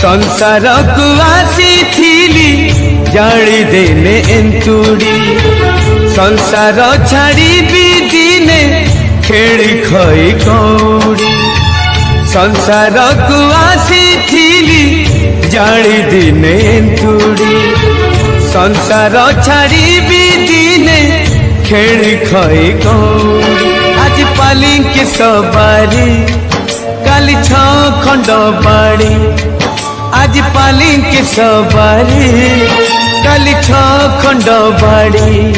संसार को आसी थीली जाली देने एंतुड़ी संसार छाड़ी भी दिने खेली खई कौड़ी संसार को आसी थीली जाली दिने एंतुड़ी संसार छाड़ी भी दिने खेली खई कौड़ी आज पालिंकी सवारी काली छ खंड बाड़ी आज पालिंकी सवारी काली छ खंड बाड़ी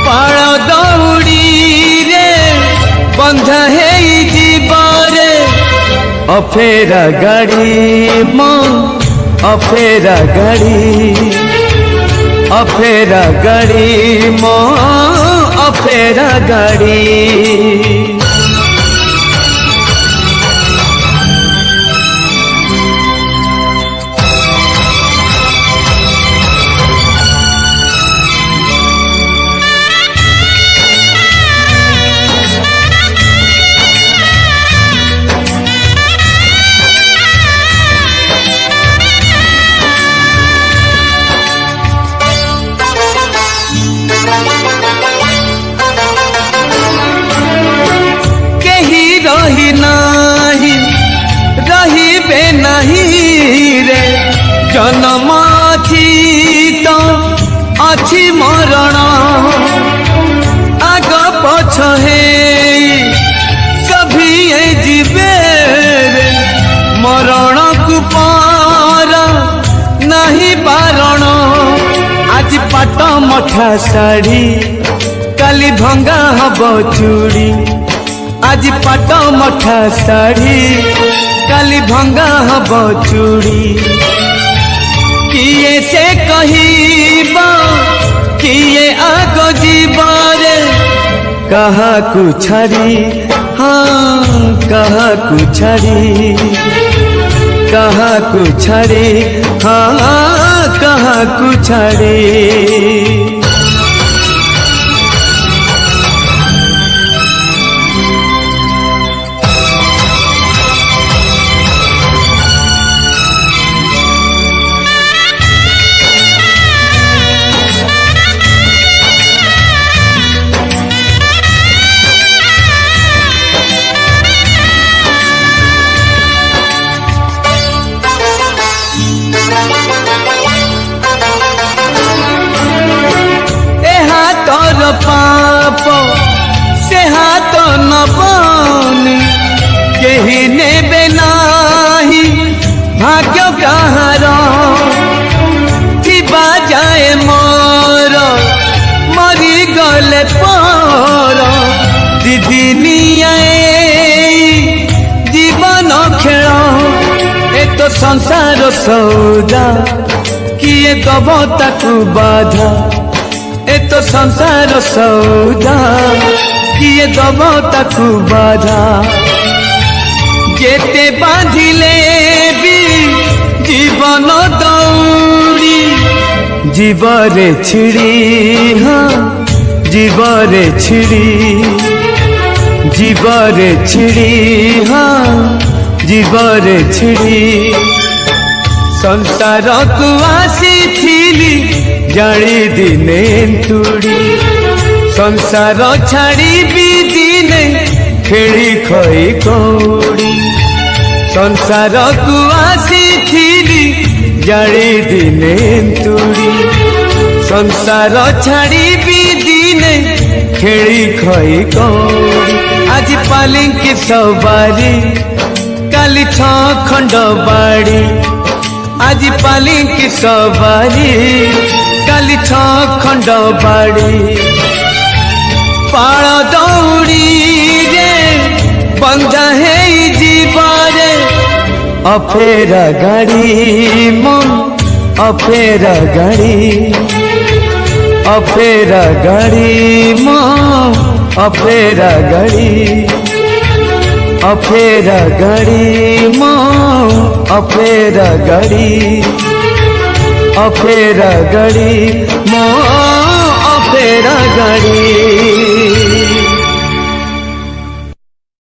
पाळ दौड़ी रे बंधा है जीवरे अफेरा गाड़ी मो अफेरा गाड़ी अफेरा गाड़ी मो अफेरा गाड़ी रही नाही रही नहीं रे जन्म थी तो अच्छी मरण आग पछ है सभी जीवे रे मरण को पार नहीं बारण आज पाट मठा साड़ी काली भंगा हब चूड़ी आज पाट मठा साड़ी काली भंगा हब चूड़ी किए से कहिबा किए आग जीवरे कहा को छाड़ी हाँ कहा को छाड़ी कहा को छाड़ी हाँ कहा को छाड़ी पाप से हाथ नबनी कही नेबे नाही भाग्य कहार थिबा जाए मोर मरी गले पर दीदिनिया जीवन खेल ए तो संसार सौदा किए दब ताकू बाधा ए तो संसार सौदा किए दब ताकू बाधा जेते बांधिले भी जीवन दौड़ी जीवरे छिड़ी हाँ जीवरे छिड़ी जीवरे छिड़ी हाँ जीवरे छिड़ी संसार को आसी थीली जाली दिने तुड़ी संसार छाड़ी भी दिने खेली खई कौड़ी संसार को आसी थीली जाली दिने तुड़ी संसार छाड़ी भी दिने खेली खई कौड़ी आज पालिंकी सवारी काली छ खंड बाड़ी आज पालिंकी सवारी काली छ खंड बाड़ी पाळ दौड़ी रे बंधा है जीवरे अफेरा गाड़ी मन अफेरा गाड़ी अफेरा गाड़ी मन अफेरा गाड़ी अफेरा गाड़ी माँ अफेरा गाड़ी अफेरा गाड़ी माँ अफेरा गाड़ी।